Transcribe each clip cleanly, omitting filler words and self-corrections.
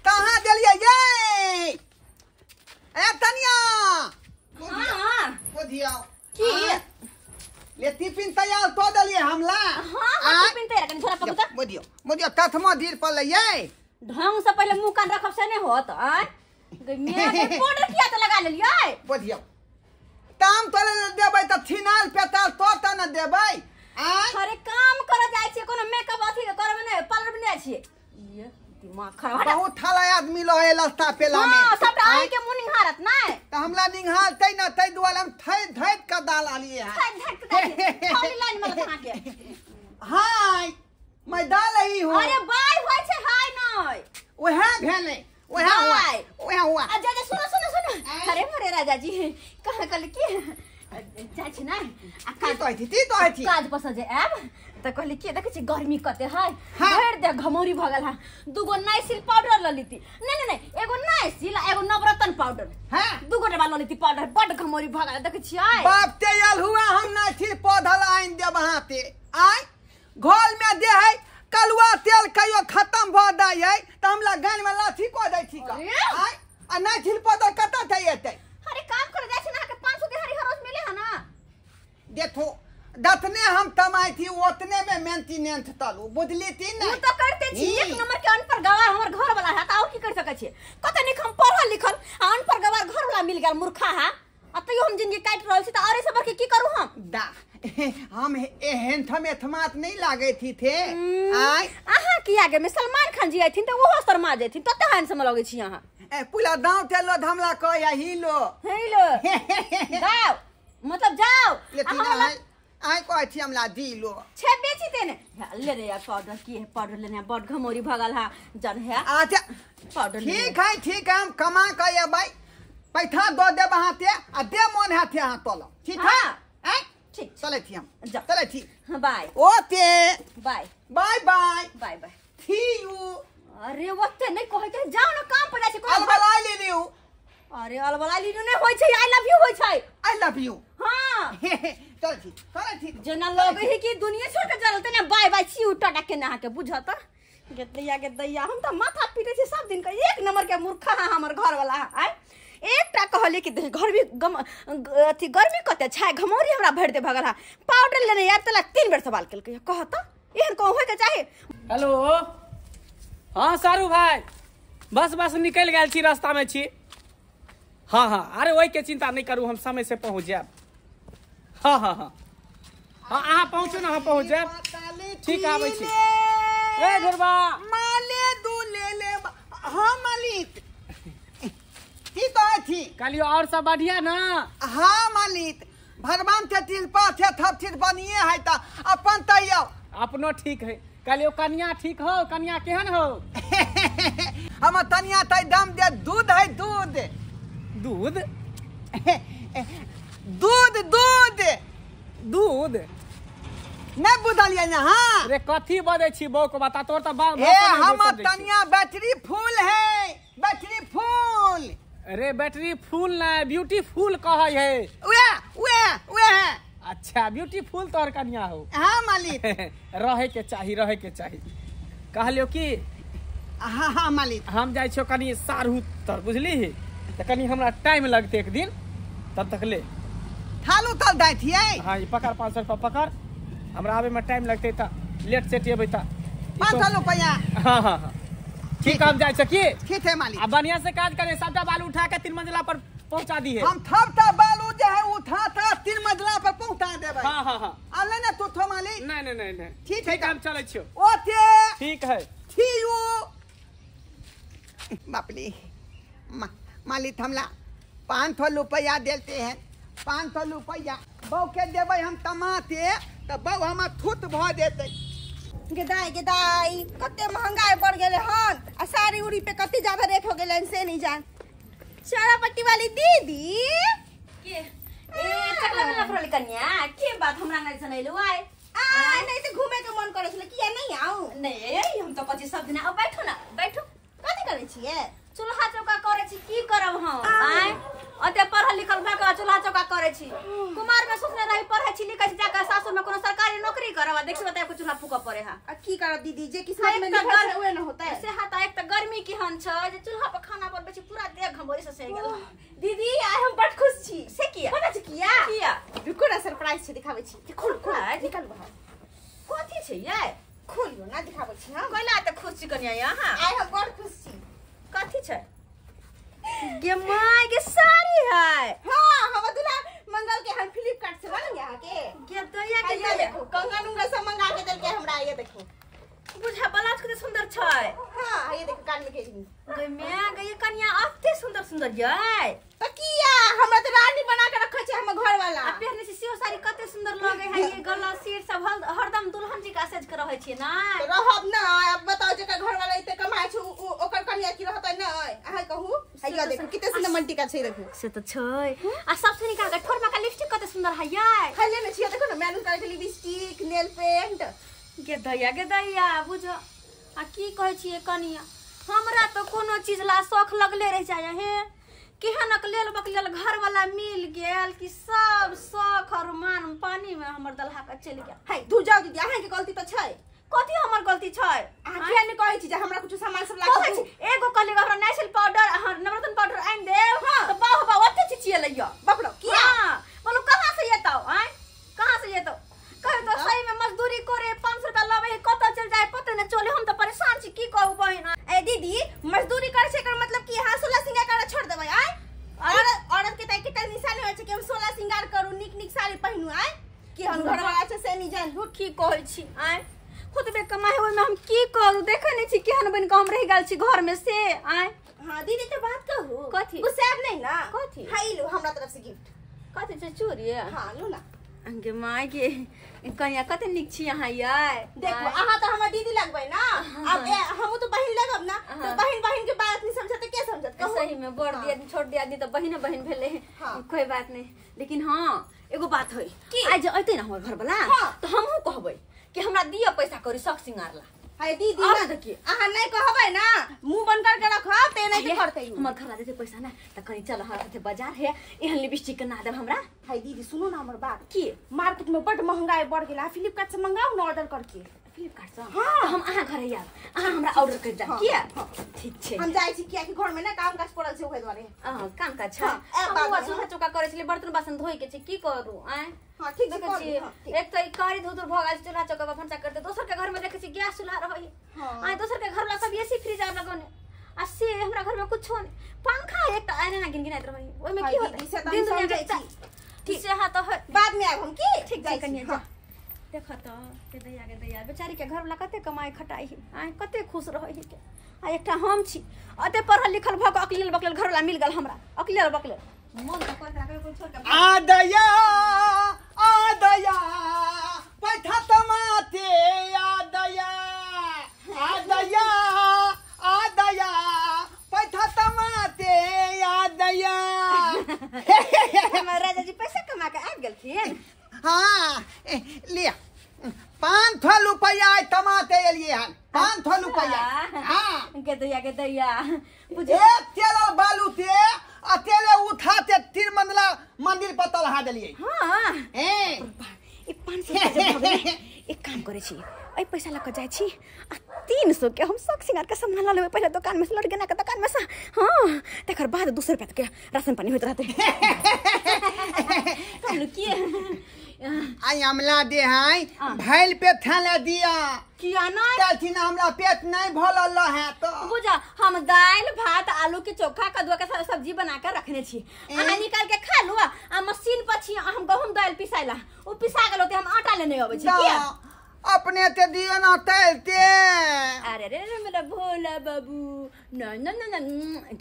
कहाँ दिलिए ये ए तनिया हां वो दिया की ले टिफिन तैयार तो दिलिए हमला हां टिफिन तैयार करनी थोड़ा पकता वो दियो तथमा धीर पर ले ये ढंग से पहले मुंह कान रखब से नहीं होत आ मैं पाउडर किया तो लगा लेलिए वो दियो काम तो देबै त छिनाल पेताल तो त न देबै अरे काम करे जाय छी कोनो मेकअप अथी करे में नहीं पार्लर में नहीं छी ये दिमाग खराब बहुत थाला आदमी लहे लस्ता पेला में हां सब आई के मुंह निहारत नहीं त हमला निहाल तै न तै दुआल हम थै धैत का दाल आलिए है धक धक खाली लाइन में खा के हाय मैं दाल ही हूं अरे बाय होय छै हाय नहीं ओहे भेले ओहे हुआ अच्छा सुनो अरे मोरे राजा जी कहां कल की जाय छी ना ती तो थी काज पस जे आब त कहली के देखे छी गर्मी कते है भर दे घमौरी भगल है दुगो नाइसिल पाउडर ल लीती नहीं एगो नाइसिल एगो नवरत्न पाउडर हां दुगो डब्बा ल लीती पाउडर बड घमौरी भगल देखे छी बाप ते आल हुआ हम नाइसिल पौधा आइन दे बहाते आय घोल में दे है कलुआ तेल कहियो खत्म भ जाय है त हमला गान में लाठी को दै छी का आय आ नाइसिल पौधा कता थे एते अरे काम कर जाय छी ना के 500 दिहाड़ी हर रोज मिले है ना देखो दतने हम कमाई थी उतने में मेंटेनेंस तलू बुझली थी ना वो तो करते छी एक नंबर के अनपढ़ गवार हमर घर वाला है त और की कर सके छी कते निक हम पढ़ल लिखल अनपढ़ गवार घर वाला मिल गेल मूर्खा है अतयो हम जिंदगी काट रहल छी त अरे सब के की करू हम दा हम एहन थम एथमात नहीं लागे थी थे आय आहा की आगे में सलमान खान जी आइथिन त ओहो शर्मा जेथिन तते हैंडसम लगे छी यहां ए पुला दाव तेलो धमला कह या हिलो जाओ मतलब जाओ लेकिन आय कह छी हमला दिलो छे बेची देने ले रे यार पाउडर की है पाउडर लेने बड घमौरी भगल है जन है अच्छा पाउडर ठीक है हम कमा के ये भाई पैसा दो दे बहाते आ दे मन है थे हां तोलो ठीक है हैं ठीक चले थी हम चले थी bye okay bye bye bye bye bye थी यू अरे वक्त नहीं कहे के जाओ ना काम पर जाय छी अलबला ले लियो अरे अलबला लियो नहीं होय छै आई लव यू होय छै आई लव यू हां चले थी जना लगे है कि दुनिया छोड़ के चलते ना बाय बाय छी टाटा के ना के बुझत के दैया हम त माथा पीटे छी सब दिन का एक नंबर के मूर्खा है हमर घर वाला आय एकटा कहले कि घर भी अथी गर्मी कते छै घमौरी हमरा भर दे भगल है पाउडर लेने यार तला 3 बेर सवाल केल के कहत एहन को होय के चाहे हेलो हां सारू भाई बस निकल गेल छी रास्ता में छी हां अरे ओई के चिंता नहीं करू हम समय से पहुंच जाब हां अहाँ पहुंचू ना हम पहुंच जाब ठीक आबै छी ए घरबा माले दू ले हां मालिक की कहे थी कालियो और सब बढ़िया ना हां मालिक भगवान के दिल पर थे थप चीज बनिए है त अपन तैयो अपनो ठीक है कालियो कन्या ठीक हो कन्या केहन हो हम तनिया तै दम दे दूध है दूध दूध दूध नहीं बुझलिए ना हां रे कथी बदे छी बौ को बता तोर त ए हम तनिया बैटरी फुल है बैटरी फुल अरे बैटरी फुल ना ब्यूटीफुल कह है वे अच्छा ब्यूटीफुल तोर कन्या हो हां मालिक रहे के चाही कहलियो कि हां मालिक हम जाय छो कनी सारू तर बुझली त कनी हमरा टाइम लगते एक दिन तब तक ले थालू तल दै थिए हां ई पकड़ 500 रुपया पकड़ हमरा आवे में टाइम लगते त लेट सेट एबै त 500 रुपया हां ठीक हम जाय छ की ठीक है मालिक अब बढ़िया से काज करे सबटा बालू उठा के 3 मंजिला पर पहुंचा दी है हम थपता बालू जे है उठा 3 मंजिला पर पहुंचा देबै हां आले ना तू थो मालिक नहीं ठीक है हम चले छियो ओके ठीक है थी यू बापली मालिक हमला 500 रुपया देते हैं 500 रुपया बौ के देबै हम कमाते त बौ हम थुत भ देते गेदाई कते महंगाई बढ़ गेले हन आ साड़ी उड़ी पे कते ज्यादा रेट हो गेले से नहीं जान चारा पट्टी वाली दीदी के चकला में नफरल कन्या के बात हमरा नहीं सुनैलो आय नहीं से घूमे के मन करे छले किया नहीं आऊ नहीं हम तो कथि सब दिन आ बैठो ना बैठो कथि करे छिए चूल्हा चौका करे छी की करब हम आय अते पढ़ल लिखल भए के चूल्हा चौका करे छी कुमार में सोचने रही पढ़े छी लिखे छी जाके सासुर में कोनो सरकारी नौकरी करब देखियो त कुछ चूल्हा फूक पड़े है की करब दीदी जे किस्मत में लिखल है ओए न होता है से हाथ एक त गर्मी की हन छ जे चूल्हा पर खाना बनबे छी पूरा देह घमोरी से गेल दीदी आज हम बड़ खुश छी से किया पता छ किया रुको ना सरप्राइज छै दिखाबै छी खोल निकाल बाहर कथी छै ये खोलियो ना दिखाबै छी हम कहला त खुश छी कन्या यहां आज हम बड़ खुश छी कथी छै गे माय के साड़ी है हां हम दुल्हा मंगल के हम फ्लिपकार्ट से बन यहां के गे दैया के ये देखो कंगन उंगन सब मंगा के देल के हमरा ये देखो बुझा बलाच कते सुंदर छै हां ये देखो कान में के गे मैं गे कन्या अते सुंदर सुंदर ये तो किया हमरा त रानी बना के रखे छै हम घर वाला आ पहने से सियो साड़ी कते सुंदर लगे है ये गला सिर सब हरदम दुल्हन जी का सज के रहे छी ना तो रहब ना अब बताओ जे घर वाला इते कमाय छै ओकर कन्या की रहतै ना अहाँ कहू हैया देखो किते सुंदर मंटिका छै देखो से तो छै आ सबसे निकाल के ठोर में का लिपस्टिक कते सुंदर है ये खाली में छिया देखो ना मैनू करे लिपस्टिक नेल पेंट गे दैया बुझ आ की कहै छी कनिया हमरा तो कोनो चीज ला शौक लगले रह जाय हे केहनक लेल बकलेल घर वाला मिल गेल कि सब शौक और मान पानी में हमर दलहा के चल गया है तू जाओ दीदी अहाँ के गलती तो छै कथी हमर गलती छै अहाँ किया नै कहै छी जे हमरा कुछ सामान सब लाग छै एगो कहली हमरा नेशनल पाउडर नवरत्न पाउडर आइन देव तो बाह ओते चिचिए लइयो बकरो किया बोलो कहां से येतौ आय कहां से येतौ कह तो सही में मजदूरी करे 500 रुपया लबे कत चल जाए पता न चले हम तो परेशान छी की कहू बहिन ए दीदी मजदूरी करे छै एकर मतलब की हां 16 सिंगार करे छोड़ देबै आय औरत के त कितना निशानी होय छै कि हम 16 सिंगार करू निक साड़ी पहिनू आय कि हम घर वाला छै से नहीं जान की कहै छी आय खुदबे कमाई होय में हम की करू देखे नै छी केहन बन के हम रह गेल छी घर में से आय हां दीदी तो बात कहू कथी गुस्साब नहीं ना कथी हां लो हमरा तरफ से गिफ्ट कथी छै चोरी हां लो ना अंगे माय के कन्या कते निक छी अहाँ ये देखो अहाँ तो हमर दीदी लगबै ना अब हम तो बहिन लगब ना तो बहिन के बात नहीं समझते के समझत सही में बड़ दिया छोड़ दिया दी तो बहिन भेले कोई बात नहीं लेकिन हां एगो बात होई आज अइते ना हमर घर वाला तो हमहु कहबै कि हमरा दिया पैसा करी शौक सिंगार ला हाय दीदी ना देखिए अहाँ नहीं कहबै ना मुंह बंद करके रखब ते नहीं करतै हमर घर वाला दे पैसा ना त कहीं चल हमरा साथे बाजार है एहन लिपस्टिक के ना देब हमरा हाय दीदी सुनो ना हमर बात की मार्केट में बड़ महंगाई बढ़ गेला फ्लिपकार्ट से मंगाऊ ना ऑर्डर करके फ्लिपकार्ट से हां हम अहाँ घर आइब अहाँ हमरा ऑर्डर कर जा किया ठीक छै हम जाय छी किया कि घर में ना काम काज पड़ल छै ओहे द्वारे काम काज छै हम चूल्हा चौका करे छली बर्तन बासन धोई के छै की करू आय हां ठीक छै एक त कारी धुधुर भ गेल चूल्हा चौका पर फंसा करते दोसर के घर में देखे छी गैस चूल्हा रहै आय दोसर के घर वाला सब एसी फ्रिज आ लगने आ से हमरा घर में कुछो नहीं पंखा एक त आने ना गिनगिनात रहै ओइ में की होतै दिन दुनिया जाय छी ठीक से हां तो बाद में आब हम की ठीक जाय कन्या जा देखा तो के दैया बेचारी के घर वाला कते कमाई खटाई आय कते खुश रहै है के आ एकटा हम छी अते पढ़ल लिखल भ के अकलेल बकलेल घर वाला मिल गेल हमरा अकलेल बकलेल मन त कोन तरह के छोड़ के आ दया पैठा तमाते आ दया पैठा तमाते आ दया हमर राजा जी पैसा कमा के आबि गेलखिन हाँ लिया 500 रुपया तमाते एलिए हन 500 रुपया हाँ के दैया बुझे तेल बालू ते अकेले उठाते 3 मंजिला मंदिर पर तलहा देलिए हां ए ई 500 जब भगले एक काम करे छी ए पैसा लक जाय छी आ 300 के हम शौक सिंगार के सामान ला लेबै पहले दुकान में से लड़ गेना के दुकान में से हां तकर बाद 200 रुपया के राशन पानी होत रहते हम की आई अमला दे हाय भैल पे थाले दिया किया ना कहती ना हमरा पेट नहीं भरल है तो बुझा हम दाल भात आलू के चोखा कद्दू के सब्जी बना के रखने छी अहाँ निकाल के खा लो आ मशीन पर छी हम गहूम दाल पिसाइला ओ पिसा गेलो ते हम आटा लेने आबै छी किया अपने ते दियो ना तैलते अरे रे मेरा भोला बाबू ना ना ना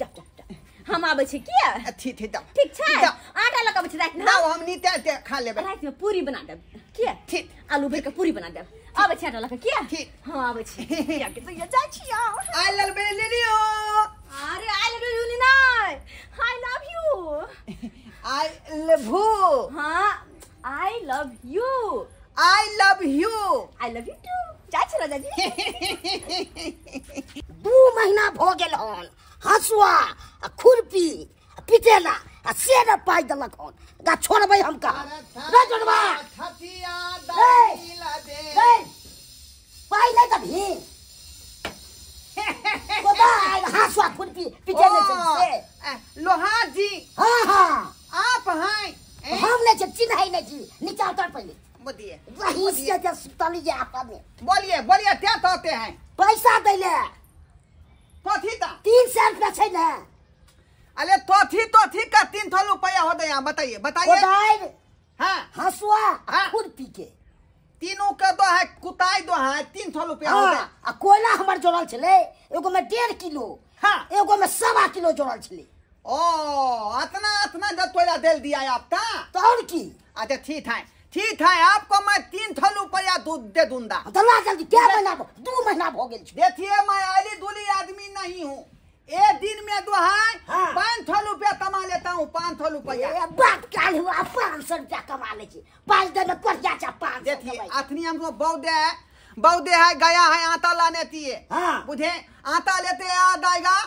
जा हम आबै छी किया ठीक छै आटा लगा आबै छी रात में हम नी ते खा लेबै रात में पूरी बना देब किया ठीक आलू भर के पूरी बना देब आबै छी आटा लगा किया ठीक हां आबै छी किया के तो ये जा छी आई लव ले लियो अरे आई लव यू नहीं I love you I love you हां I love you I love you I love you too जा छी राजा जी 2 महीना भ गेल हन हसुआ खुरपी पिटेला आ से न पाई देलक हन गा छोड़बै हम का रे जोड़बा छतिया ए, ला दे ए पाई नहीं दभी कोदाल हासुआ खुरपी पीछे में से लोहार जी हां हां आप हैं हम नहीं चिन्ह नहीं जी नीचे उतर पहले बोलिए वही से जब सुतली जा आपने बोलिए बोलिए क्या कहते हैं पैसा दैले कथी ता 300 रुपया छै ना अरे तो का 300 रुपया हो गया बताइए बताइए कोदाल हाँ हसुआ हाँ। खुरपी के तीनों का दो है कुताई दो है 300 रुपया हो गया आ कोयला हमर जोड़ल छले एगो में 1.5 किलो हाँ एगो में 1.25 किलो जोड़ल छले ओ अतना जब तोला दिल दिया आपका तो और की अच्छा ठीक है आपको मैं 300 रुपया दूध दे दूंगा दला जल्दी क्या महीना 2 महीना हो गेल छै देखिए मैं आली दूली आदमी नहीं हूँ एक दिन में दो है हाँ। 500 रुपया कमा लेता हूँ 500 रुपया ए बात काल हुआ 500 रुपया कमा ले छी 5 दिन में पड़ जा 500 देखिए अथनी हमको बौदे है गया है आटा लाने दिए हाँ। बुझे आटा लेते आ जाएगा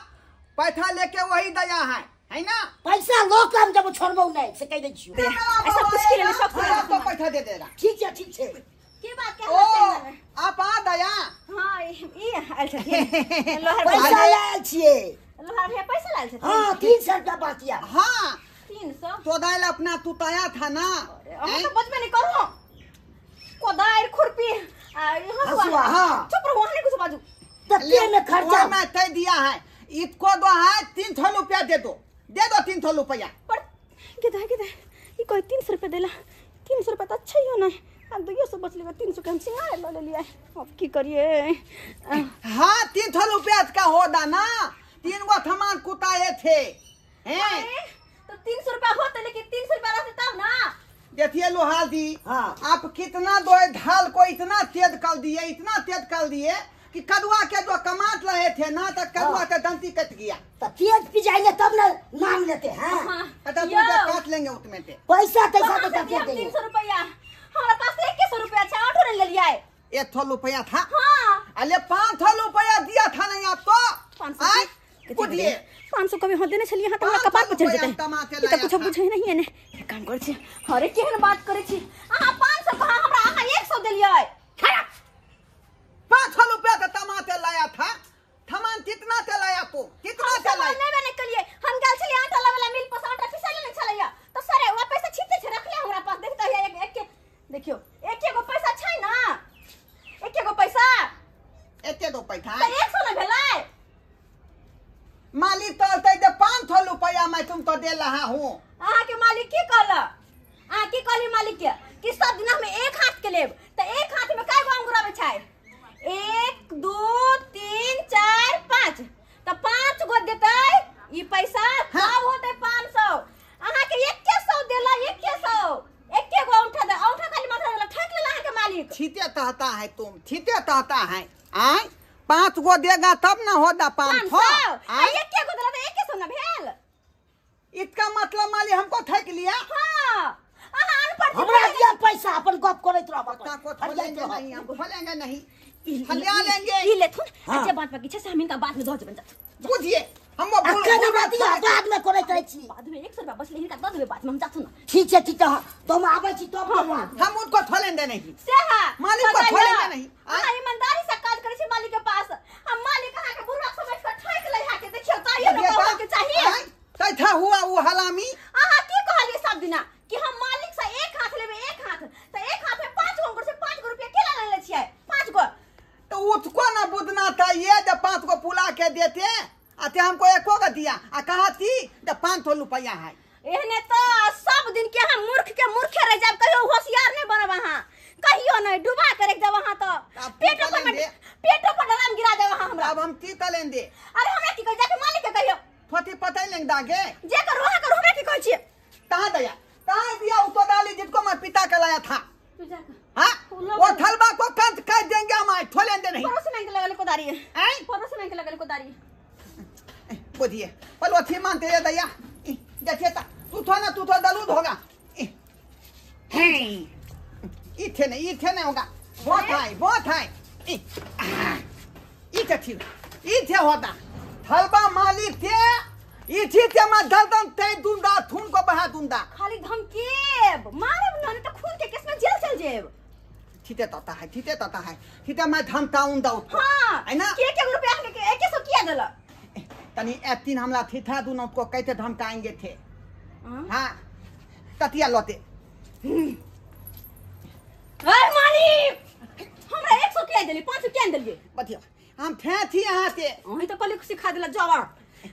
पैसा लेके वही दया है ना पैसा लो काम जब छोड़बो नहीं से कह दे छियो ऐसा कुछ के लिए सब आपको पैसा दे देगा ठीक छै की बात ओ क्या आप आ दया हां ई अच्छा लोहार पैसा भैया लायल छिए लोहार भैया पैसा लाल छथिन हां 300 रुपया बाकिया हाँ 300 तो दाइल अपना तुताया था ना हम तो बचबे नहीं करू कोदार खुरपी हसुआ, हाँ। चुप रहो नहीं कुछ बाजू तो पे में खर्चा मैं तय दिया है इसको दो है 300 रुपया दे दो 300 रुपया पर किधर ये कोई 300 रुपया देला 300 रुपया तो अच्छा ही होना है अब 200 बच लेगा 300 के हम सिंगार ले लिया अब की करिए हाँ 300 रुपया का होगा ना 3 गो थमान कुताए थे हैं तो 300 रुपया होता लेकिन 300 रुपया रहते तब ना देखिए लोहार जी हाँ। आप कितना दो ढाल को इतना तेज कर दिए कि कदुआ के जो कमात रहे थे ना तो कदुआ हाँ। का दंती कट गया तो तेज पिजाएंगे तब ना नाम लेते हैं तो पूजा काट लेंगे उसमें से पैसा तो कैसा हम कैसा से दे देंगे 300 रुपया हमारे पास 2100 रुपया अच्छा 8 ले लिया है 100 रुपया था हाँ अरे 500 रुपया दिया था नहीं आपको 500 आय? पूछिए 500 कभी हो देने चलिए हां तो हमरा कपार पर चढ़ जेतै टमाटर ई तो कुछ बुझै नहीं है ने एक काम कर छी अरे केहन बात करे छी अहाँ 500 कहा हमरा अहाँ 100 देलियै 500 रुपया का टमाटर लाया था थमान कितना चलाया तो कितना चलाया नहीं मैंने कलिए हम गेल छलिए आटा वाला मिल पर आटा पिसा लेने छलैया तो सर वो पैसा छीते छ रख ले हमरा पास देखता है एक देखियो एक गो पैसा छै ना एक गो पैसा एते दो पैसा तो 100 न भेलै मालिक तो दे 500 रुपया मैं तुमको दे रहा हूँ अहाँ के मालिक की कहला अहाँ की कहली मालिक के कि सब दिन में एक हाथ के लेब तो एक हाथ में काय गो अंगूरा में छै 1 2 3 4 5 तो 5 गो देतै ई पैसा सब होतै 500 अहाँ के 100 देला 100 एक गो औंठा दे औंठा खाली माथा वाला ठक लेला अहाँ के मालिक छीते कहता है तुम छीते कहता है आय 5 गो देगा तब ना होगा 500 आय एक गो देला तो 100 ना भेल इसका मतलब मालिक हमको ठक लिया हां अहाँ अनपढ़ हमरा दिया पैसा अपन गप करैत रहब पक्का को खोलेंगे नहीं हम खोलेंगे नहीं ई हलिया लेंगे ई लेथुन हाँ। अच्छे बात बाकी छै हम इनका बाद में दो जबन जात बुझिए हम वो अक्का ने बात दिया बाद में करैत रह छी बाद में 100 रुपया बस ले इनका दो देबे बाद में हम जाथुन ठीक है तुम आबै छी तो हम उनको खोलेंगे नहीं से हा मालिक को खोलेंगे नहीं अहाँ ईमानदारी से काज करै छी मालिक के पास हम मालिक अहाँ के बुरा समझ कर ठक ले हा के देखियो चाहिए ना कहवा के चाहिए कैसा हुआ वो हलामी अहाँ की कहलिए सब दिना कि हम मालिक से एक हाथ लेबे एक हाथ तो एक हाथ में 5 गो अंगूर से 5 गो रुपया केला ले छियै 5 गो तो उसको ना बुझना चाहिए जब 5 गो पुला के देते अते हमको 1 गो दिया आ कहा थी जब 500 रुपया है एहने तो सब दिन के हम मूर्ख रह जाब कहियो होशियार नहीं बनब अहाँ कहियो नहीं डुबा कर जब वहां तो पेटो पर डराम गिरा देब अहाँ हमरा अब हम की करेंगे अरे हमरा की कह जाके मालिक के कहियो थोटी पता लेंगे दागे जे कर वहां कर हमरा की कहै छी कहाँ दिया उसको डाली जिसको मैं पिता का लाया था तू जा हाँ वो थलबा को कंत कर देंगे हम आज खोलेंगे नहीं परोस में के लगल कोदारी है हैं परोस में के लगल कोदारी बुझिए पलो थी मानते ये दैया देखिए तू तो दलूद होगा इथे नहीं होगा बहुत है इथे होता थलबा मालिक थे इथे मैं दर्दन ते दूंगा थून बहा दूंदा खाली धमकेब मारब ना तो खून के केस में जेल चल जेब। ठीते तता है ठीते मैं धमकाऊंगा उसको हाँ है ना के रुपया के 100 किया देला तनी एतीन हमला थिथा दून उसको कैसे धमकाएंगे थे हाँ ततिया लोते अरे मालिक हमरा 100 किया देली 500 किया देलिए बतिया हम थे थी यहाँ से वही तो कल सिखा दिला जबर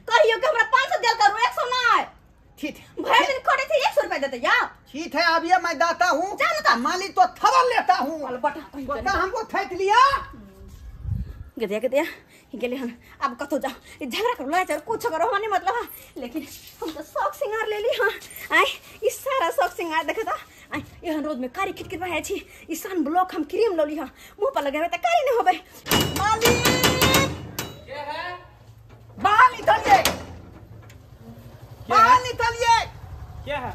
कहियो कि हमरा 500 देल करू 100 ना ठीक भर दिन करे थे 100 रुपया देते या ठीक है अब ये मैं दाता हूँ जानता मालिक तो थबर लेता हूँ बटा हमको थैत लिया गदया गेले हम अब कतो जाओ झगड़ा करो लड़ाई कुछ करो हमारे मतलब लेकिन हम तो शौक सिंगार ले ली हाँ आए इस सारा शौक सिंगार देखा था आए यहाँ रोज में कारी खिटखिट रहा छी इस सन ब्लॉक हम क्रीम लो ली हाँ मुंह पर लगे तो कारी नहीं होबे मालिक क्या है बाहर निकलिए बाहर निकलिए क्या है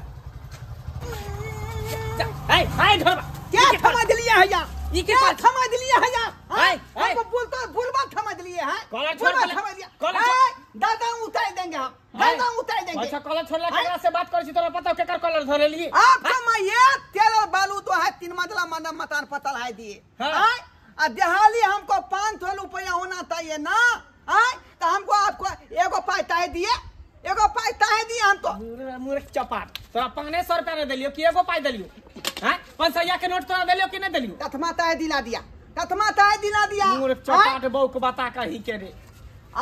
हाय धरबा क्या समझ लिया है यहाँ ये क्या क्या समझ लिया है यहाँ हाय, हाय। हमको बोलता भूलवा समझ लिए हैं कॉलर छोड़ भूलवा के समझ लिया कॉलर हाय, दादा उतार देंगे हम हाय। दादा उतार देंगे अच्छा कॉलर छोड़ला केकरा से बात करै छी तोरा पता केकर कॉलर धरे लिए आप समझिए तेल और बालू तो है 3 मंजिला मकान पतल है दिए हाँ। हाय आ दिहाली हमको 500 रुपया होना चाहिए ना हाय तो हमको आपको एगो पाई ताहे दिए एगो पाई ताहे दिए हम तो मूर्ख चपाट तोरा 500 रुपया ने देलियो कि एगो पाई देलियो हैं 500 के नोट तोरा देलियो कि नहीं देलियो तथमा ताहे दिला दिया मूर्ख चपाट बहु को बता कही के रे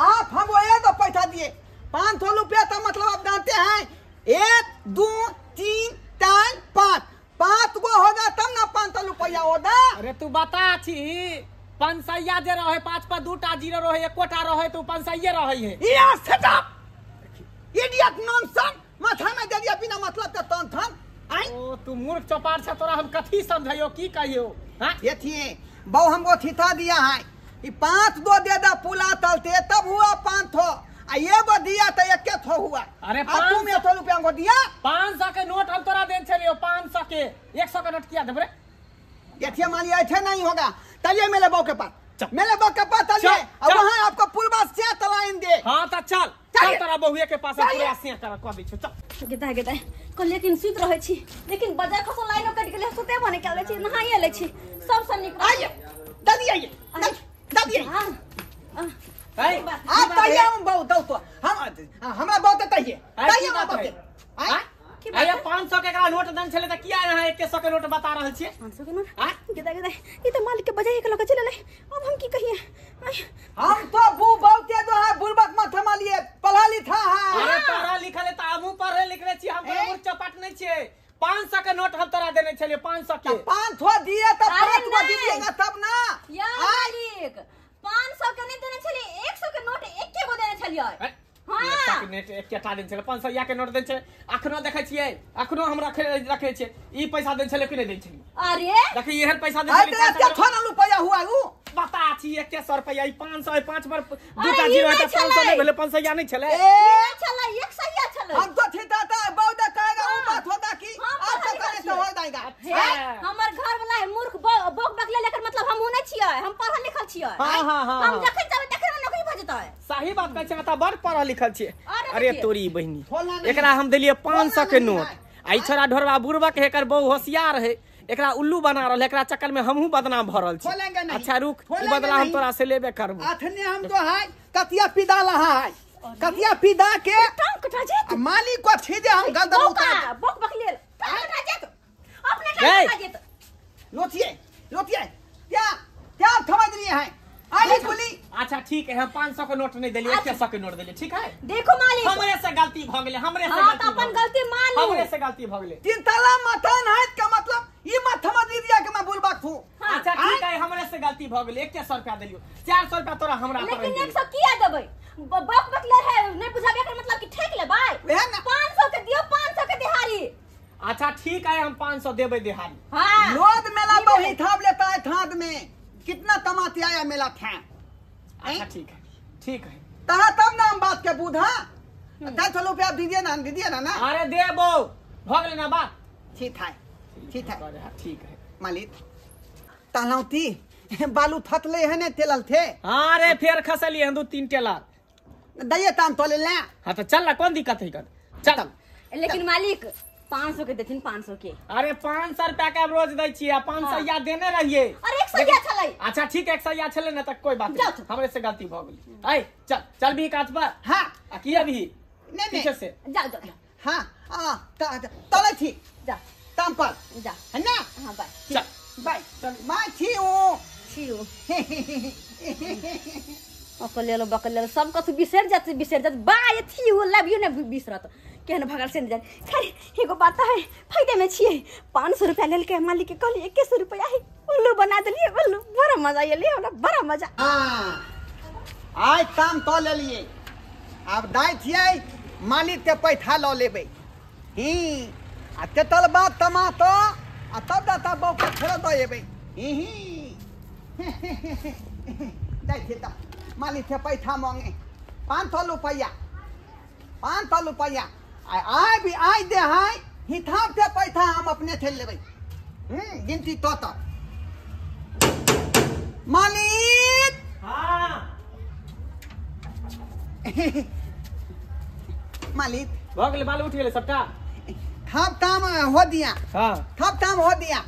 आप हमको एगो पैसा दिए 500 रुपया तो मतलब आप जानते हैं 1 2 3 4 5 गो होगा तब ना 500 रुपया होगा अरे तू बता छी 500 जे रहे 5 पर 2 टा जीरो रहे 1 टा रहे तो 500 रहे है ये सेट अप इडियट नॉनसेंस माथा में दे दिया बिना मतलब का तन थन आई ओ तू मूर्ख चपाट से तोरा हम कथी समझाइयो की कहियो हां ये थी बहु हमको थिथा दिया है कि 5 दो दे दा पुला तलते तब हुआ 500 आ एगो दिया तो 1 हुआ अरे तुम 100 रुपया को दिया 500 के नोट हम तोरा देन छलियो 500 के 100 के नोट किया देबरे ये थी मान लिया ऐसे नहीं होगा तलिए मेरे बाव के पास मेरे बाव के पास तलिए चल, और वहां आपको पुलवा से तलाइन दे हां त चल चलिए। तेरा बहुए के पास चलिए। पूरा सिया कर क दै छ चल गेदा कल लेकिन सुत रहे छी लेकिन बाजार खसो लाइन कट गेले सुते बने के ले छी नहाए ले छी सब सन निकल आइए दादी आइए दादी आइए हां हाय आप तलिए हम बहुत दो तो हम हमरा बहुत तलिए तलिए हम बहुत हां अरे 500 के एकरा नोट दन छले त किया यहाँ 100 के नोट बता रहल छी 500 के नोट गेदा ये तो मालिक के बजाय एक लगा चले ले अब हम की कहिए हम तो बू बहुते जो है बुलबक मत मालिए पढ़ा लिखा है अरे पढ़ा लिखले त हमहु पढ़े लिखले छी हम तो मूर्ख चपाट नहीं छे 500 के नोट हम तोरा देने छलिए 500 के 500 दिए तो अरे 5 को नहीं। दीजिएगा तब ना या मालिक 500 के नहीं देने छली 100 के नोट एके गो देने छलिए हां नेट एक केटा दिन छले 500 के नोट देन छे अखनो देखै छियै अखनो हम रखे छे ई पैसा देन छले कि नहीं देन छली अरे देखि एहन पैसा देन अरे छली क्या थोड़ा रुपया हुआ वो बता छी 100 रुपया ई 500 5 पर 2 टा जीरो है 500 नहीं भेले 500 नहीं छले ये चला 100 चला हम तो ठिकाता है बहुत कहेगा वो बात होगा कि आप तो करे तो हो जाएगा हमर घर वाला है मूर्ख बोक बकले लेकर मतलब हम होने छियै हम पढ़ल लिखल छियै हां हम जखन जाबे तखन नौकरी भ जेतै सही बात कहै छै त बड़ पढ़ल लिखल छी अरे अरे देखिए। तोरी बहिनी खोलना नहीं एकरा हम देलिए 500 के नहीं नोट है। आई छोरा ढोरवा बुरबा के एकर बहु होशियार है एकरा उल्लू बना रहल एकरा चक्कर में हमहू बदनाम भ रहल छी खोलेंगे नहीं। अच्छा रुक ई खोलेंगे बदला हम नहीं। तोरा से लेबे करबो अथने हम तो है कतिया पिदा रहा है कतिया पिदा के टांग कटा जेत मालिक को सीधे हम गंदा उतार बोक बकले टांग कटा जेत अपने ए! टांग कटा जेत लोटिए क्या क्या आप समझ लिए हैं आई बोली अच्छा ठीक है हम 500 के नोट नहीं देलिए 100 के नोट देलिए ठीक है देखो मालिक हमरे से गलती भ गेले हमरे से हाँ, गलती तो अपन भ गेलै। गलती मान लो। हमरे से गलती भ गेले 3 ताला मकान है का मतलब ये मत समझ लीजिए कि मैं बुलबक हूँ हाँ, अच्छा ठीक है हमरे से गलती भ गेले 100 रुपया देलियो 400 रुपया तोरा हमरा पर लेकिन रहि 100 किया देबै बोक बकले है नहीं बुझाबे एकर मतलब कि ठेक ले भाई वह ना 500 के दियो 500 के दिहाड़ी अच्छा ठीक है हम 500 देबै दिहाड़ी हां लोद मेला बही थाप लेता है थाद में कितना कमाती आया मेला था अच्छा ठीक है तहा तब ना हम बात के बूढ़ा 10 रुपया दीजिए ना ना अरे देबो भ गेले ना बात ठीक है ठीक है मालिक तलौती बालू थतले है ने तेलल थे अरे फिर खसलिए हम 2-3 टेलर दैये ताम तोले ले हाँ तो चल ना कौन दिक्कत है कर चल लेकिन मालिक 500 के देथिन 500 के। अरे 500 रुपया के रोज दै छियै 500 या देने रहिए। अरे 100 या छलै। अच्छा ठीक 100 या छलै ना त कोई बात जाओ। नहीं हमरे से गलती भ गेलै। आई चल चल भी काट पर। हाँ आ की अभी नहीं पीछे से जाओ जाओ जाओ हाँ तले थी जा तम पर जा। है ना हाँ बाय चल बाय मैं थी हूँ छियो। अकलेलो बकलेलो सब कथु बिसर जात बाय थी वो लबियो ने बिसरत केहन भगल से न जाय। खैर एगो बात है फायदे में छिए 500 रुपया लेल के मालिक के कहली 2100 रुपया है उल्लू बना देलिए उल्लू बड़ा मजा आइले हमरा बड़ा मजा। हाँ आज काम तो ले लिए अब दाय थिए मालिक के पैसा लो लेबे ही आ तेतल बात टमाटो आ तब दाता बौ के फेर दो एबे ही दाय थे ता मालिक से पैसा मांगे 500 रुपया 500 रुपया आय भी आय दे है हिसाब से पैसा हम अपने थे लेबे गिनती तो मालिक हां मालिक भ गेलै बाल उठ गेलै सबटा। थप काम हो दिया हां थप काम हो दिया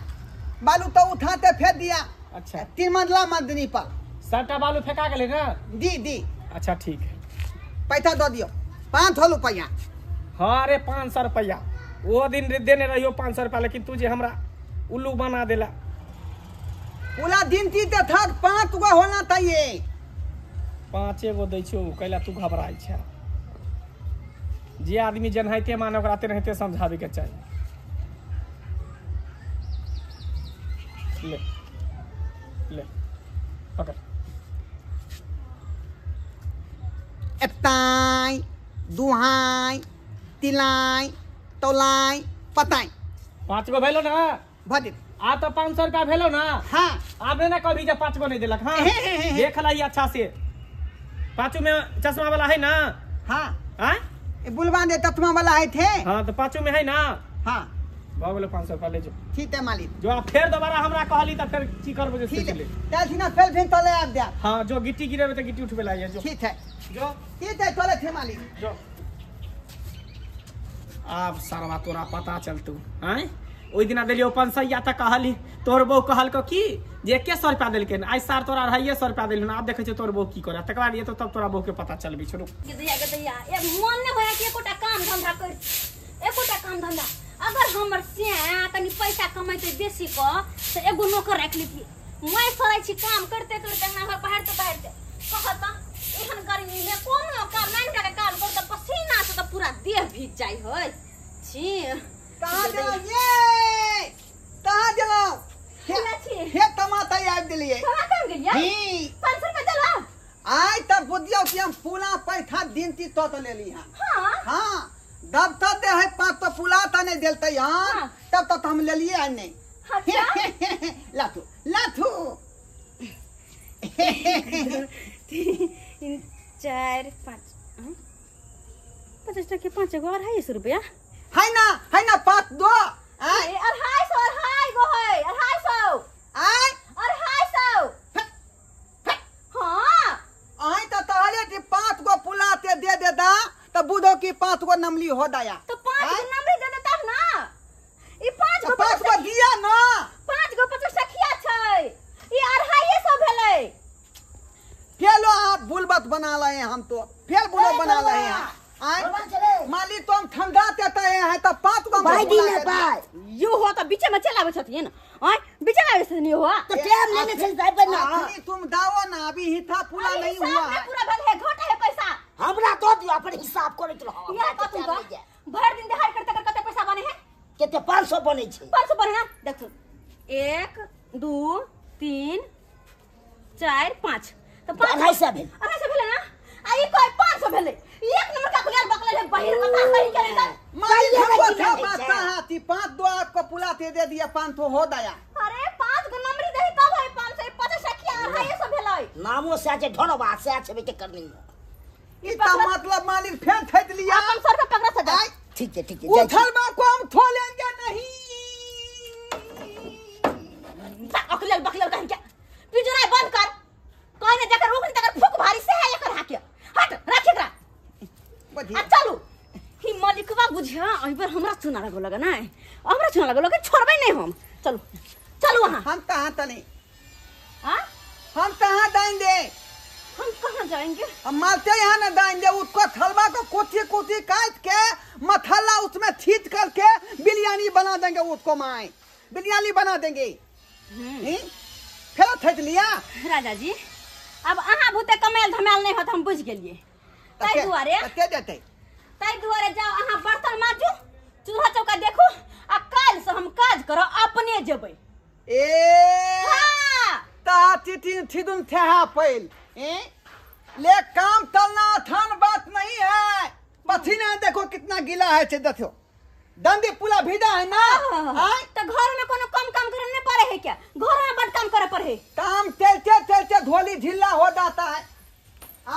बालू तो उठाते फेंक दिया अच्छा 3 मंजिला मदनी पर सबटा बालू फेंका गेलै ना। दी अच्छा ठीक है पैसा दो दियो 500 रुपया। हाँ अरे 500 रुपया वो दिन देने रहियो 500 रुपया लेकिन तुझे हमरा उल्लू बना देला। पूरा दिन ती ते थक 5 गो होना चाहिए 5 गो दै छियो कैला तू घबराई छै। जे आदमी जनहाइते माने ओकरा ते रहते समझावे के चाहिए। ले ले पकड़ एताई दुहाई तिलाई तौलाई पताई 5 गो भेलो ना भदित आ तो 500 रुपया भेलो ना। हाँ आबे ना कभी जब 5 गो नहीं देलक। हाँ देख लाई अच्छा से 5 में चश्मा वाला है ना। हाँ हाँ बुलवा दे तत्मा वाला है थे हाँ तो 5 में है ना। हाँ भ गेलो 500 रुपया ले जो ठीक है मालिक जो आप फिर दोबारा हमरा कहली त फिर की करबो जे ठीक सोच है ले। चल थी ना फिर तले आ दे हाँ जो गिट्टी गिरेबे तो गिट्टी उठबे लाइए जो ठीक है जो चले थे मालिक जो अब सरवा तोरा पता चलतू हैं ओइ दिना देलियो 500 या त कहली तोर बहू कहल को की जे 100 रुपया देलके आज सार तोरा 250 रुपया देलिन अब देखे छ तोर बहू की करे तक बाद ये तो तब तोरा बहू के पता चलबी छोड़ू। गदैया ए मन ने होया कि एकोटा काम धंधा कर एकोटा काम धंधा अगर हमर से तनी पैसा कमाइते बेसी क त एगो नौकर राख ली मैं सरै छी काम करते करते ना पहाड़ते कहत एहन गर्मी में कोनो काम नहीं का काम कर त पसीना से त पूरा देह भीग जाई होय छी। कहाँ जाओ ये कहाँ जाओ हे टमाटर आबि दिलिए कहाँ काम गेलिए ही 500 रुपया चला आइ तब बुझियो कि हम पूरा पैसा दिनती तो ले ली हां हां हां दब तक दे है 5 तो पुला त नहीं देलते हां तब तक हम ले लिए आ नहीं अच्छा लाथू 3 4 5 50 टके 5 गो 250 रुपया है ना 5 दो आइ 250 गो है 250 आइ 250 हां आइ त तहले कि 5 गो पुला ते दे दा त बुधो की 5 गो नमली हो दया तो 5 गो नंबर दे देता ना ई 5 गो 5 गो दिया ना 5 गो 50 टकिया छै ई 250 भेलै फेलो आप बुलबत बना रहे हैं हम तो फेल बुलो बना रहे हैं आइ मालिक तो हम ठंडा देते हैं तो 5 गो भाई दिले भाई यो हो त बीच में चलावे छथिन ओए बीच में आवे छथिन यो हो तो टाइम लेने से जाय पर ना आखिरी तुम दाओ ना अभी हिथा पूरा नहीं हुआ है पूरा भेल है घटा है पैसा हमरा तो दियो अपन हिसाब करैत रहो या कतु का भर दिन दहाड़ करते कर कते पैसा बने है केते 500 बनै छै 500 बने ना देखो 1 2 3 4 5 तो 250 भेल 250 भेले ना आ ई कोई 500 भेले एक नंबर का कुलियर बकले है बाहर बता सही करे ना मालिक हमको था बात हाथी 5 दो आपको पुला ते दे दिया 500 हो दया अरे 5 गो नंबर दे तब है 500 50 टकिया 250 भेलै नामो से छै ढोलबा से छै बेटे करनी इसका मतलब मालिक फेर खरीद लिया अपन सर पे पकड़ा सजा ठीक है उथल में को हम थोलेंगे नहीं अकलल बकलल कहीं क्या पिजरा बंद कर कोई ने जकर रुक तकर फुक भारी से है एकर हाके हट रख एकरा बढ़िया आ चलू ही मालिकवा बुझिया अई बार हमरा चुना लगो लगा ना हमरा चुना लगो लगा छोड़बे नहीं हम चलो चलो वहां हम कहाँ तनी हां हम कहाँ देंगे हम कहां जाएंगे हम मारते यहाँ न देंगे उसको थलवा को कोठी कोठी काट के मसाला उसमें छीट करके बिरयानी बना देंगे उसको माए बिरयानी बना देंगे फिर थक लिया राजा जी अब अहाँ भूते कमेल धमेल नहीं होत हम बुझ गेलिए ताई दुआरे के देते ताई दुआरे जाओ अहाँ बर्तन माजू चूल्हा चौका देखो आ काल से हम काज करो अपने जेबै ए हां ता तितिन थिदुन थहा पैल ले काम तलना आसान बात नहीं है पसीना देखो कितना गीला है से देखो दंदी पुला भीदा है ना हां तो घर में कोनो कम काम करे नहीं पड़े है क्या घर में बड़ काम करे पड़े काम चलते धोली ढिल्ला हो जाता है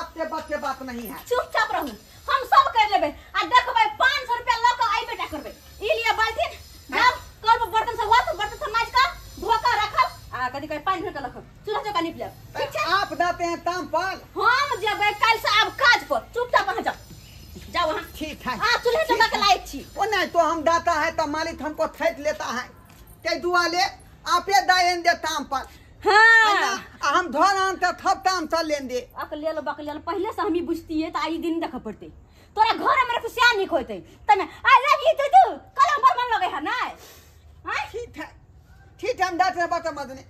आपसे बच्चे बात नहीं है चुपचाप रहू हम सब कर लेबे आ देखबै 500 रुपया ल के आई बेटा करबे ई लिए बाल्टीन जाओ कर बर्तन सब वास बर्तन सब माज का धो के रखल आ कदी कहीं पानी भर के रखल चूल्हा चौका निप ले ठीक है आप जाते हैं काम पर हम जेबै काल से अब काज पर चुपचाप वहां जाओ वहां ठीक है हां चूल्हा चौका के लायक छी वो नहीं तो हम दाता है तो मालिक हमको थैत लेता है ते दुआ ले आपे दाएं दे काम पर हां हम धोर आन तो थप काम चल लें दे अकलेल बकलेल पहले से हम ही बुझती है तो आई दिन देख पड़ते तोरा घर में खुशियार नहीं खोते तने आई लव यू टू कलम पर मन लगे है ना हां ठीक है हम दाते बता मदने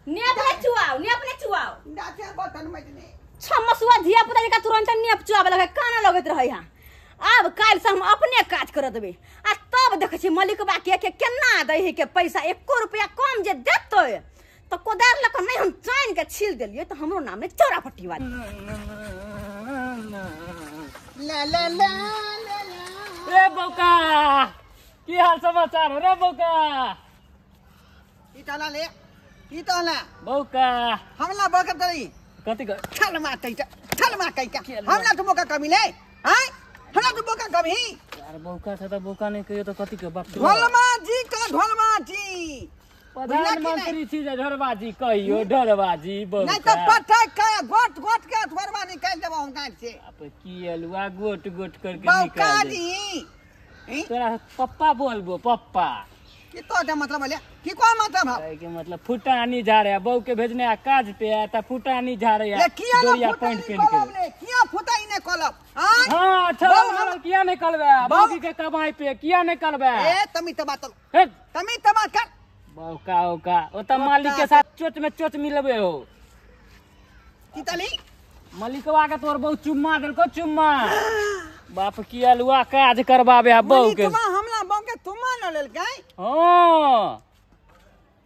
ने अपने चुआओ दाते बतन मदने छमसुआ धिया पुता का तुरंत नेप चुआवे लगे काना लगत रहे हां अब काल से हम अपने काज कर देबे आ तब देख छी मालिकबा के केना दै है के पैसा 1 रुपया कम जे देतै तो कोदार लक नहीं हम चैन के छील देलिए तो हमरो नाम में चौरापट्टी वाली ला ला ला रे बौका की हाल समाचार रे बौका इताला ले इताला बौका हमला बकत दई कथि कर छल मातै छल मा कैका हमला तो बोका कमी ले हैं हमरा तो बोका कमी यार बौका था तो बौका नहीं कहियो तो कथि के बाप ढोलमा जी का ढोलमा जी प्रधानमंत्री छी ढोलबाजी कहियो ढोलबाजी बौका नहीं तो पठा का गोट गोट के ढोलबा निकाल देबो हम गांठ से आप की अलुआ गोट गोट करके बौका निकाल जी तोरा पप्पा बोलबो पप्पा की तो दे मतलब बोले की कोन मतलब है के मतलब फुटानी झाड़े बहू के भेजने आ काज पे आ त फुटानी झाड़े ले किया ना डोरिया फुटाई पॉइंट पेन के बोले किया फुटाई ने कलब हां हां अच्छा किया नहीं करबे बाबू के कमाई पे किया नहीं करबे ए तमी त बात हे तमी त बात कर बौका ओका ओ त मालिक के साथ चोच में चोच मिलबे हो की तली मालिकवा के तोर बहुत चुम्मा देलको चुम्मा बाप की अलुआ काज करबाबे आ बहू के तुम हमला बहू के तुम न लेल गए हां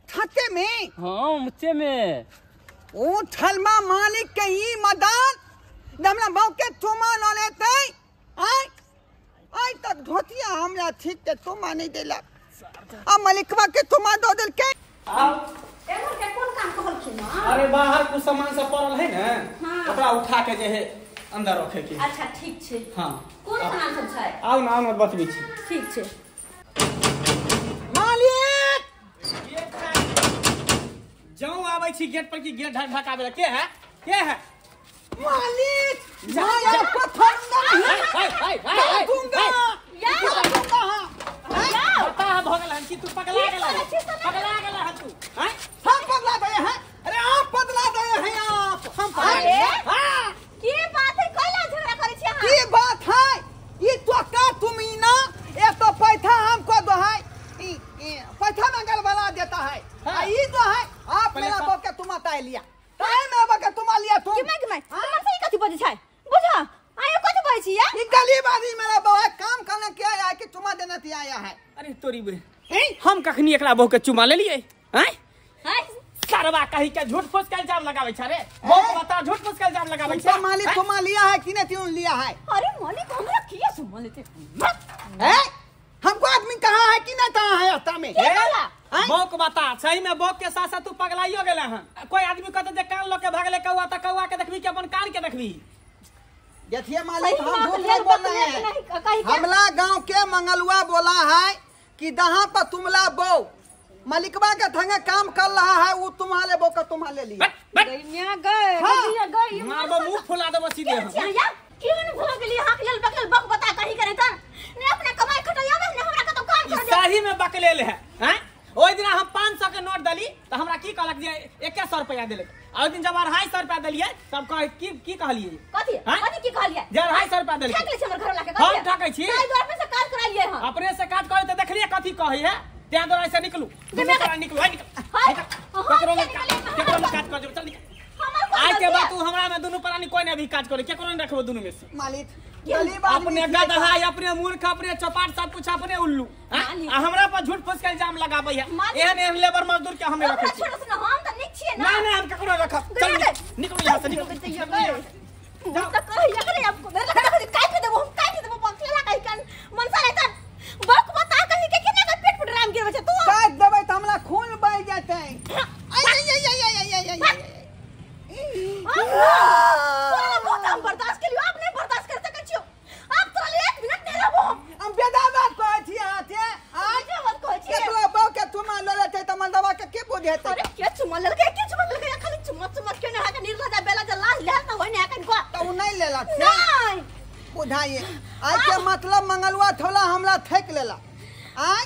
छते में हां मुच्चे में ओ थलमा मालिक के ई मदन हमला बहू के तुम न लेते आई आई तक धोतिया हमला ठीक के तुम नहीं देला अब मालिकवा के तुम दो दिल के एमन के कोन काम कहल छी ना अरे बाहर कुछ सामान सब पड़ल है ना हाँ। ओकरा उठा के जे है अंदर रखे के अच्छा ठीक छे हां कोन सामान सब छै आओ ना मत बतबी छी ठीक छे मालिक जाऊं आबै छी गेट पर की गेट ढकाबे के है मालिक जाया पत्थर नहीं दूंगा बता भगल हन की तू पगला गेला हन तू हैं हम पगला गए हैं अरे आप पगला गए हैं आप हम अरे हां की बात है कैला झगड़ा करे छी अहाँ की बात है ये तो का तुम ही ना ये तो पैसा हमको दो है पैसा मंगल बना देता है हाँ। ये जो है आप मेरा बके तुम आता लिया ताई मेरा बके तुम लिया तुम कि मैं हमर से कथि बजे छै बुझा आयो कथि बजे छी या ये गलीबाजी मेरा बहू काम करने के आया है कि तुम देना ते आया है अरे तोरी बे हम कखनी एकला बहु के चुमा ले लिए हैं हाय सरवा कहि के झूठ फूस के इल्जाम लगावे छ रे बहुत बता झूठ फूस के इल्जाम लगावे छ तुमका मालिक तुम लिया है कि नहीं तुम लिया है अरे मालिक हमरा किया संभाल लेते हैं हमको आदमी कहा है कि नहीं कहा है रास्ता में बौक बता सही में बौक के साथ साथ तू पगलाइयो गेले हन कोई आदमी कहते जे कान लो के भागले कौआ त कौआ के देखबी के अपन कान के देखबी देखिए मालिक हम झूठ नहीं बोल रहे हैं हमला गांव के मंगलुआ बोला है कि दहा पर तुमला बो मालिकबा के थंगे काम कर रहा है वो तुम्हारे बो का तुम्हारे लिए गइया गए मारबो मुंह फुला देबो सीधे हम या क्यों न भूल गेली हां लेल बकल बक बता कहीं करे त ने ले ले है हैं ओइ दिन हम 500 के नोट दली तो हमरा की कहलक जे 100 रुपया देलक आ दिन जब 250 रुपया दलिए तब कह की कहलिए कथी कथी की कहलिए जे 250 रुपया दलिए ठक ले छै हमर घर वाला के हम ठकै छी ताई द्वार पे से काज करालिए हम अपने से काज करे त देखलिए कथी कहै है त्या द्वारा से निकलू निकलू ककरो काज कर चल निकल आज के बाद तू हमरा में दोनों प्राणी कोई नहीं भी काज करे केकरो नहीं रखबो दोनों में से मालिक अपने गधा अपने मूर्ख अपने चपाट सब कुछ अपने उल्लू हमरा पर झूठ फूस के इल्जाम लगाबै है एहन लेबर मजदूर के हमें रखै छी हम त निक छियै ना नहीं हम केकरो रखब चल निकल यहां से निकल जा त कहि एकरे आपको काट देबो हम काट देबो बकला कहि कान मनसा लेता बक बता कहि के केना का पेट फुट राम गिरबै छै तू काट देबै त हमरा खून बह जेतै बहुत हम बर्दाश्त कर लियो आप नहीं बर्दाश्त कर सकै छियो आप तोरा 1 मिनट नहीं रहबो हम बेदाबाद कहै छी हाथे आज मत कहै छी केकरो बाऊ के तुमा ल लेतै त मलदवा के के बुझेतै अरे के चुमा ललकै खाली चुमा के ना के निर्लजा बेला जे लाज ले त होय ने कन को त उ नहीं लेला नहीं बुझाइए आज के मतलब मंगलवा थोला हमला ठेक लेला आय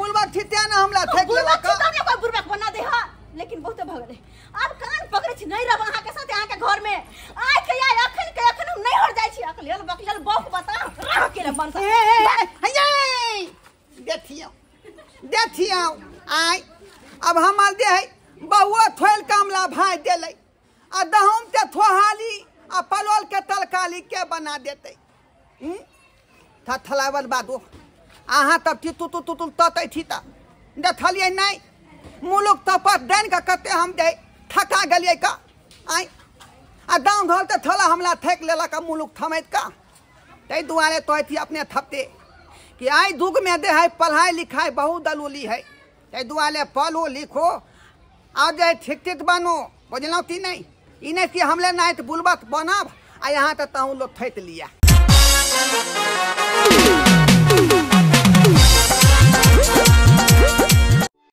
बुलबा ठितिया ना हमला ठेक लेला का तब कोई बुरबक बना दे हां लेकिन बहुत भगले अब कान पकड़े छी नहीं रहब अहाँ के साथ अहाँ के घर में आय के या अखन हम नहीं हट जाय छी अकलेल बकलेल बौक बता रह के मन से देखियो आय अब हमर दे बहुआ थोल कामला भाई देले आ दहम ते थोहाली आ पलोल के तरकारी के बना देते थलावल बादो अहाँ तब तू ततै छी त देखलिए नहीं मुलुक तपत देन का कते हम दे थका गलिए का आय आ दाम धर ते थला हमला ठेक लेला का मुलुक थमैत का तै दुआरे तो थी अपने थपते कि आय दुग में दे है पढ़ाई लिखाई बहुत दलूली है तै दुआरे पढ़ो लिखो आ जे ठीक बनो बुझलौ ती नहीं ई नहीं कि हमले नहीं बुलबत बनब आ यहाँ तहु लोग थैत लिया